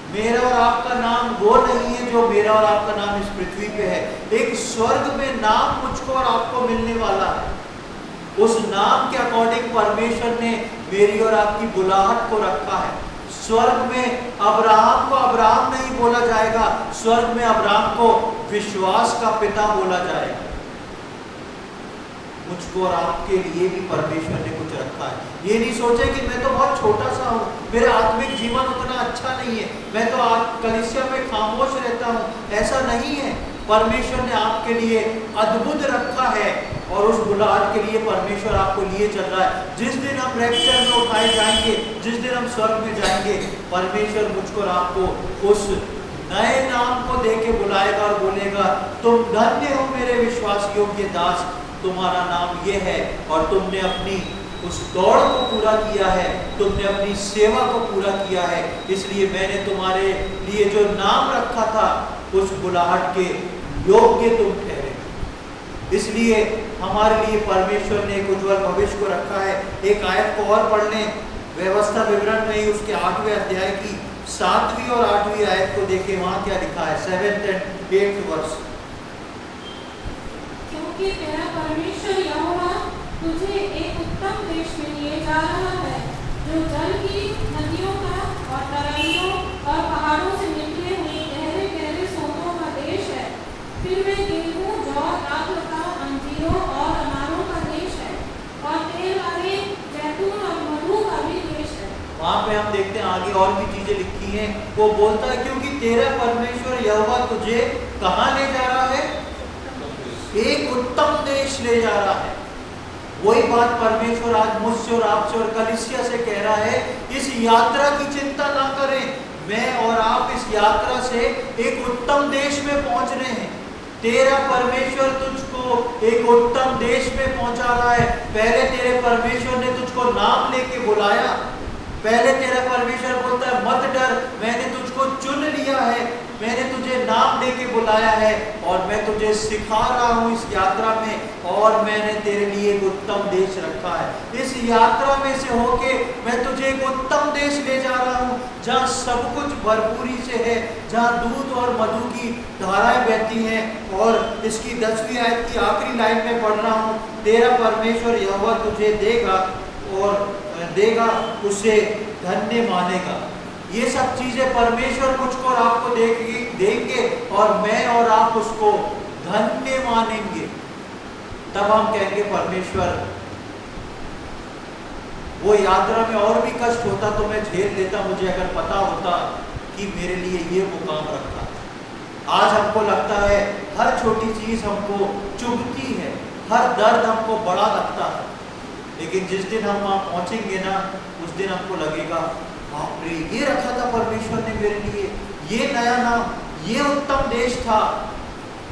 मेरा और आपका नाम वो नहीं है जो मेरा और आपका नाम इस पृथ्वी पे है। एक स्वर्ग में नाम मुझको और आपको मिलने वाला है। उस नाम के अकॉर्डिंग परमेश्वर ने मेरी और आपकी बुलाहट को रखा है। स्वर्ग में अब्राहम को अब्राहम नहीं बोला जाएगा, स्वर्ग में अब्राहम को विश्वास का पिता बोला जाएगा। मुझको और आपके लिए भी परमेश्वर ने कुछ रखा है। ये नहीं सोचे कि मैं तो बहुत छोटा सा हूँ, मेरा आत्मिक जीवन उतना अच्छा नहीं है, मैं तो कलीसिया में खामोश रहता हूँ, ऐसा नहीं है। परमेश्वर ने आपके लिए अद्भुत रखा है और उस बुलाहट के लिए परमेश्वर आपको लिए चल रहा है। जिस दिन हम रैप्चर में उठाए जाएंगे, जिस दिन हम स्वर्ग में जाएंगे, परमेश्वर मुझको और आपको उस नए नाम को देके बुलाएगा और बोलेगा तुम धन्य हो मेरे विश्वास योग्य दास, तुम्हारा नाम ये है और तुमने अपनी उस दौड़ को पूरा किया है, तुमने अपनी सेवा को पूरा किया है, इसलिए मैंने तुम्हारे लिए जो नाम रखा था उस बुलाहट के योग्य तुम ठहरे। इसलिए हमारे लिए परमेश्वर ने एक उज्जवल भविष्य को रखा है। एक आयत को और पढ़ लें, व्यवस्था विवरण में ही उसके 8वें अध्याय की 7वीं और 8वीं आयत को देखें, वहां क्या लिखा है। 7th and 8th वर्ष। क्योंकि तेरा परमेश्वर यहोवा तुझे एक उत्तम देश में लिए जा रहा है, जो जल की नदियों का और तराइयों और पहाड़ों से निकले हुए गहरे गहरे सोतों का देश है। फिर वे गेहूं, जौ, दाखलता, अंजीरों और अनारों का देश है और तेल वाले जैतून और मधु का भी देश है। वहां पे हम आगे और भी चीजें लिखी हैं। वो बोलता है क्योंकि तेरा परमेश्वर यहोवा तुझे कहाँ ले जा रहा है? एक उत्तम देश ले जा रहा है। वही बात परमेश्वर आज मुझसे और आपसे और कलीसिया से कह रहा है, इस यात्रा की चिंता ना करें। मैं और आप इस यात्रा से एक उत्तम देश में पहुंच रहे हैं। तेरा परमेश्वर तुझको एक उत्तम देश में पहुंचा रहा है। पहले तेरे परमेश्वर ने तुझको नाम लेके बुलाया। पहले तेरा परमेश्वर बोलता है मत डर, मैंने तुझको चुन लिया है, मैंने तुझे नाम लेके बुलाया है और मैं तुझे सिखा रहा हूँ इस यात्रा में, और मैंने तेरे लिए एक उत्तम देश रखा है। इस यात्रा में से होके मैं तुझे एक उत्तम देश ले जा रहा हूँ, जहाँ सब कुछ भरपूरी से है, जहाँ दूध और मधु की धाराएं बहती हैं। और इसकी 10वीं आयत की आखिरी लाइन में पढ़ रहा हूँ, तेरा परमेश्वर यहोवा तुझे देगा उसे धन्य मानेगा। ये सब चीजें परमेश्वर मुझको और आपको देंगे और मैं और आप उसको धन्य मानेंगे। तब हम कहेंगे परमेश्वर, वो यात्रा में और भी कष्ट होता तो मैं झेल लेता, मुझे अगर पता होता कि मेरे लिए ये मुकाम रखा। आज हमको लगता है हर छोटी चीज हमको चुभती है, हर दर्द हमको बड़ा लगता है, लेकिन जिस दिन हम वहां पहुंचेंगे ना, उस दिन हमको लगेगा बाप रे, ये रखा था परमेश्वर ने मेरे लिए, ये नया नाम, ये उत्तम देश था।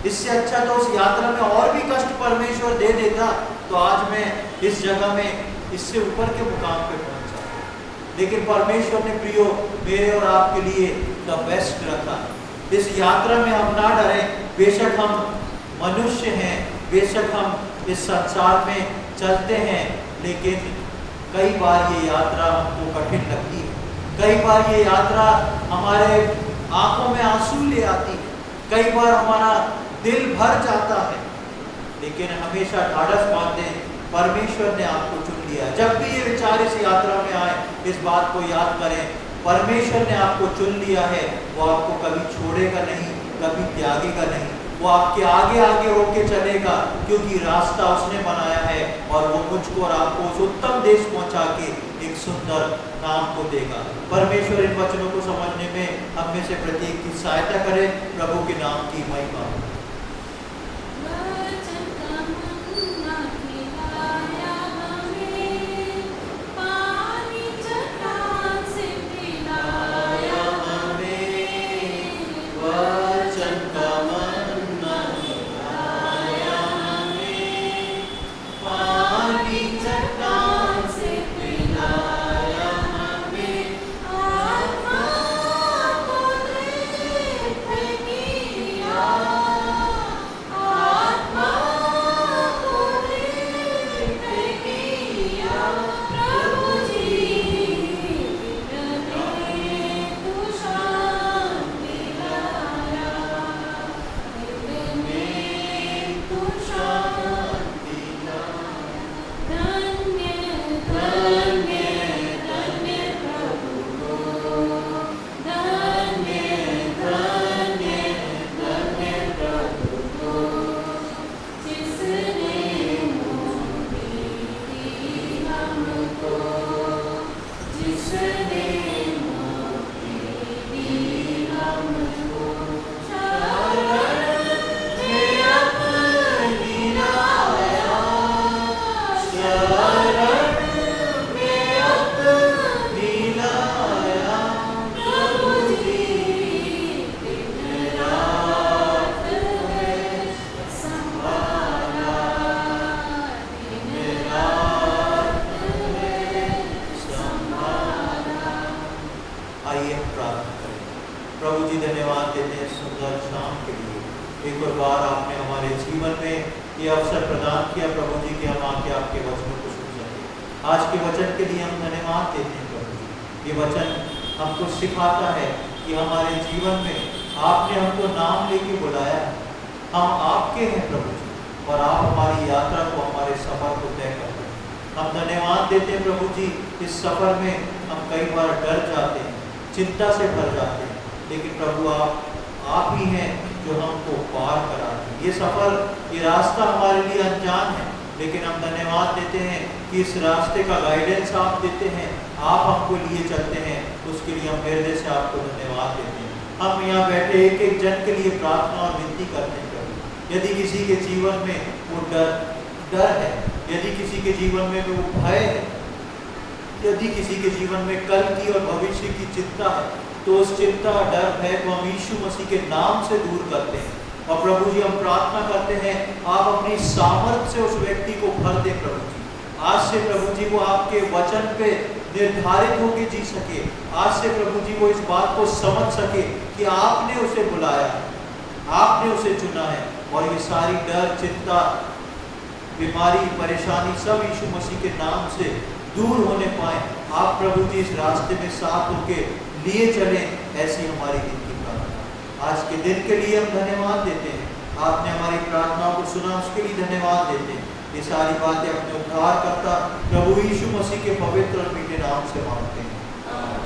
इससे अच्छा तो उस यात्रा में और भी कष्ट परमेश्वर दे देता तो आज मैं इस जगह में इससे ऊपर के मुकाम पे पहुंचा। लेकिन परमेश्वर ने प्रियो मेरे और आपके लिए द बेस्ट रखा। इस यात्रा में हम ना डरें। बेशक हम मनुष्य हैं, बेशक हम इस संसार में चलते हैं, लेकिन कई बार ये यात्रा हमको कठिन लगती है। कई बार ये यात्रा हमारे आंखों में आंसू ले आती है, कई बार हमारा दिल भर जाता है, लेकिन हमेशा ढाढ़स बांधें, परमेश्वर ने आपको चुन लिया। जब भी ये विचार इस यात्रा में आए, इस बात को याद करें, परमेश्वर ने आपको चुन लिया है। वो आपको कभी छोड़ेगा नहीं, कभी त्यागेगा नहीं, वो आपके आगे आगे होके चलेगा, क्योंकि रास्ता उसने बनाया है और वो मुझको और आपको उस उत्तम देश पहुंचा के एक सुंदर नाम को देगा। परमेश्वर इन वचनों को समझने में हम में से प्रत्येक की सहायता करे। प्रभु के नाम की महिमा। प्रभु जी धन्यवाद देते हैं सुंदर शाम के लिए। एक और बार आपने हमारे जीवन में ये अवसर प्रदान किया प्रभु जी कि हम आके आपके वचनों को सुन सकें। आज के वचन के लिए हम धन्यवाद देते हैं प्रभु जी। ये वचन हमको सिखाता है कि हमारे जीवन में आपने हमको नाम लेके बुलाया, हम आपके हैं प्रभु जी, और आप हमारी यात्रा को, हमारे सफर को तय करते हैं। हम धन्यवाद देते हैं प्रभु जी। इस सफर में हम कई बार डर जाते हैं, चिंता से भर जाते हैं, लेकिन प्रभु आप ही हैं जो हमको पार कराते हैं। ये सफर, ये रास्ता हमारे लिए अनजान है, लेकिन हम धन्यवाद देते हैं कि इस रास्ते का गाइडेंस आप देते हैं, आप हमको लिए चलते हैं, उसके लिए हम हृदय से आपको धन्यवाद देते हैं। हम यहाँ बैठे एक एक जन के लिए प्रार्थना और विनती करते हैं प्रभु। यदि किसी के जीवन में वो डर है, यदि किसी के जीवन में वो भय है, यदि किसी के जीवन में कल की और भविष्य की चिंता है, तो उस चिंता डर भय को हम यीशु मसीह के नाम से दूर करते हैं। और प्रभु जी हम प्रार्थना करते हैं आप अपनी सामर्थ से उस व्यक्ति को भर दें प्रभु जी। आज से प्रभु जी वो आपके वचन पे निर्धारित होकर जी सके। आज से प्रभु जी वो इस बात को समझ सके कि आपने उसे बुलाया है, आपने उसे चुना है, और ये सारी डर चिंता बीमारी परेशानी सब यीशु मसीह के नाम से दूर होने पाए। आप प्रभु जी इस रास्ते में साथ होके लिए चलें, ऐसी हमारी दिन की प्रार्थना। आज के दिन के लिए हम धन्यवाद देते हैं, आपने हमारी प्रार्थनाओं को सुना, उसके लिए धन्यवाद देते हैं। ये सारी बातें अपने उद्धारकर्ता प्रभु यीशु मसीह के पवित्र और मीठे नाम से मांगते हैं।